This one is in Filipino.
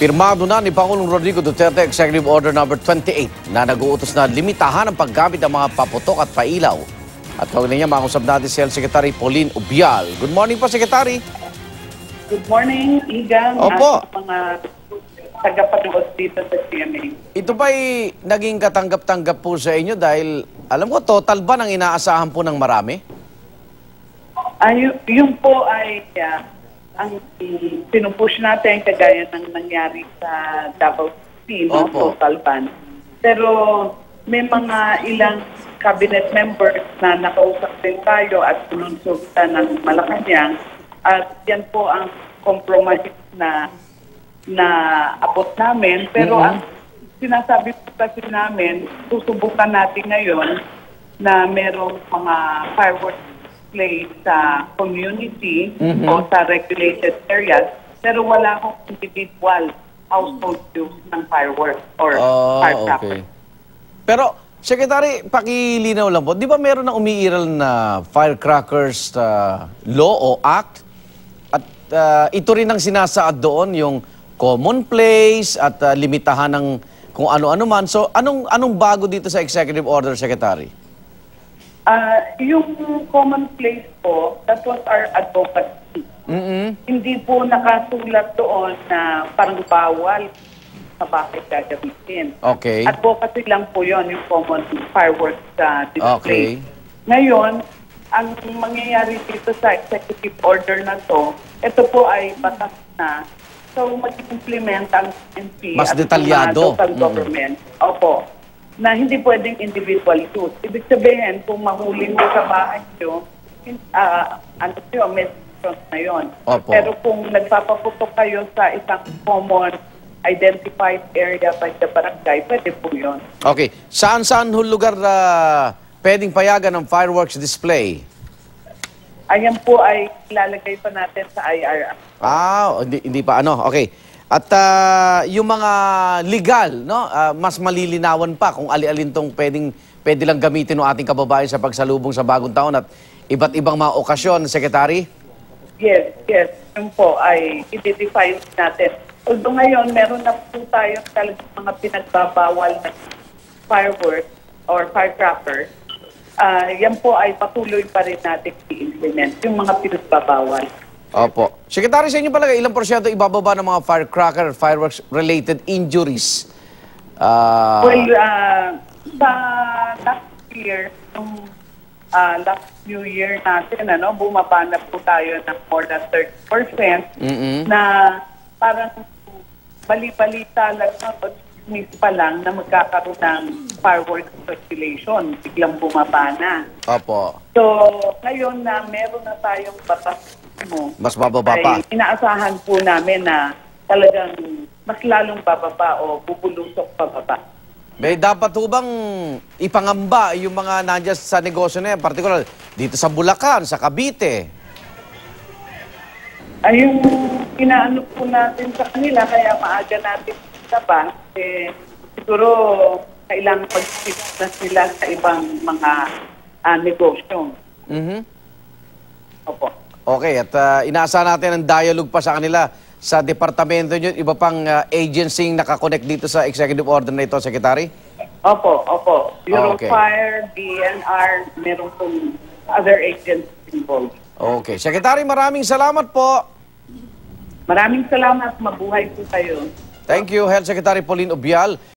Pirmado na ni Pangulong Rodrigo Duterte Executive Order number 28 na nag-uutos na limitahan ang paggamit ng mga paputok at pailaw. At kaugnay niya, makausap natin si Health Secretary Pauline Ubial. Good morning po, Secretary. Good morning, Igang. Opo. At mga tagapanood dito sa CMA. Ito ba'y naging katanggap-tanggap po sa inyo dahil, alam ko, total ba ng inaasahan po ng marami? Yung po ay ang pinupush natin kagaya ng nangyari sa Davao City, no? Total ban. Pero may mga ilang cabinet members na nakausap din tayo at pinunsulta ng Malacanang at yan po ang compromise na abot namin. Pero ang sinasabi po kasi namin, susubukan natin ngayon na merong mga fireworks play sa community o sa regulated areas, pero wala akong individual household use ng fireworks or firecrackers. Okay. Pero, Secretary, pakilinaw lang po, di ba meron na umiiral na firecrackers law o act? At ito rin ang sinasaad doon, yung common place at limitahan ng kung ano-ano man. So, anong bago dito sa Executive Order, Secretary? Yung common place po, that was our advocacy. Hindi po nakasulat doon na parang bawal sa bakit gagamitin. Okay. Advocacy lang po yon, yung common fireworks display. Okay. Ngayon, ang mangyayari dito sa executive order na to, ito po ay batas na. So, mag-implement ang NP Mas at detalyado. local government. Opo. Na hindi pwedeng individual use. Ibig sabihin, kung mahuli mo sa bahay nyo, may restrictions na yun. Opo. Pero kung nagpapaputok kayo sa isang common identified area by the barangay, pwede po yun. Okay. Saan lugar pwedeng payagan ng fireworks display? Ayan po ay ilalagay pa natin sa IRR. Hindi pa ano. Okay. At yung mga legal, no, mas malilinawan pa kung ali-alin tong pwede lang gamitin ng ating kababayan sa pagsalubong sa bagong taon at iba't ibang mga okasyon, Secretary? Yes. Yun po ay i-define natin. Although ngayon, meron na po tayo talagang mga pinagbabawal na fireworks or firecrackers. Yan po ay patuloy pa rin natin i-implement, yung mga pinagbabawal. Opo. Secretary, sa inyo pala, ilang porsyento ibababa ng mga firecracker, fireworks-related injuries? Well, sa last year, last New Year natin, bumaba na po tayo ng more than 30% na parang bali-balita lang pa lang na magkakaroon ng fireworks circulation. Biglang bumaba na. Opo. So, ngayon na meron na tayong batas mo, mas bababa pa. Inaasahan po namin na talagang mas lalong bababa o bubulusok pababa. May dapat po bang ipangamba yung mga nandiyan sa negosyo na yan, particular dito sa Bulacan, sa Cavite? Ay, yung inaano po natin sa kanila, kaya maaga natin sa bank, siguro kailangan mag-shift na sila sa ibang mga negosyo. Opo. Okay, at inaasahan natin ang dialogue pa sa kanila sa departamento nyo, iba pang agency nakakonect dito sa executive order na ito, Secretary? Opo. Okay. Eurofire, DNR, meron pong other agencies involved. Okay. Secretary, maraming salamat po. Maraming salamat. Mabuhay po kayo. Thank you, Health Secretary Pauline Ubial.